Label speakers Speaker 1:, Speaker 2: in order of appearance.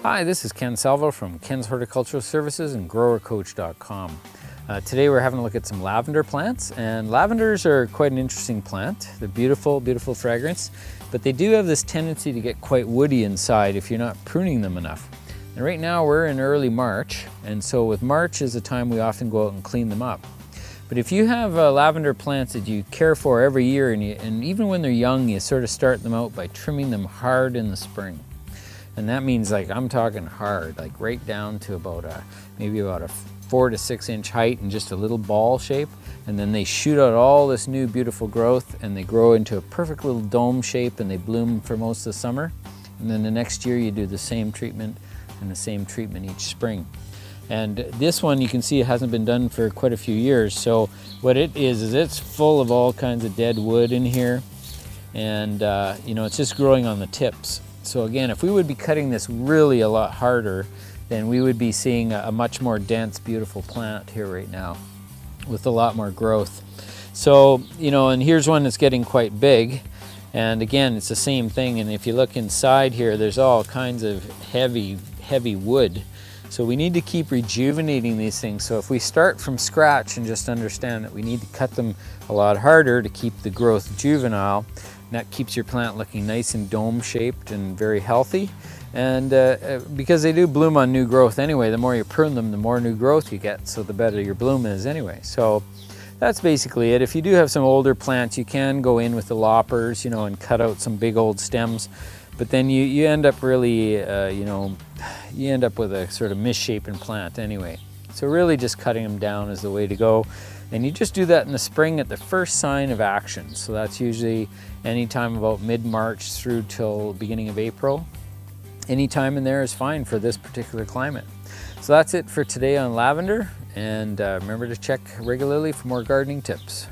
Speaker 1: Hi, this is Ken Salvail from Ken's Horticultural Services and GrowerCoach.com. Today we're having a look at some lavender plants, and lavenders are quite an interesting plant. They're beautiful, beautiful fragrance, but they do have this tendency to get quite woody inside if you're not pruning them enough. And right now we're in early March, and so with March is the time we often go out and clean them up. But if you have lavender plants that you care for every year, and even when they're young, you sort of start them out by trimming them hard in the spring. And that means, like, I'm talking hard, like right down to about maybe about a 4 to 6 inch height and just a little ball shape. And then they shoot out all this new beautiful growth and they grow into a perfect little dome shape and they bloom for most of the summer. And then the next year you do the same treatment and the same treatment each spring. And this one, you can see it hasn't been done for quite a few years. So what it is it's full of all kinds of dead wood in here. And you know, it's just growing on the tips. So again, if we would be cutting this really a lot harder, then we would be seeing a much more dense, beautiful plant here right now with a lot more growth. So, you know, and here's one that's getting quite big. And again, it's the same thing. And if you look inside here, there's all kinds of heavy wood. So we need to keep rejuvenating these things. So if we start from scratch and just understand that we need to cut them a lot harder to keep the growth juvenile, that keeps your plant looking nice and dome shaped and very healthy. And because they do bloom on new growth anyway, the more you prune them, the more new growth you get, so the better your bloom is anyway. So that's basically it. If you do have some older plants, you can go in with the loppers, you know, and cut out some big old stems. But then you end up really, you know, you end up with a sort of misshapen plant anyway. So really just cutting them down is the way to go. And you just do that in the spring at the first sign of action. So that's usually anytime about mid-March through till beginning of April. Any time in there is fine for this particular climate. So that's it for today on lavender. And remember to check regularly for more gardening tips.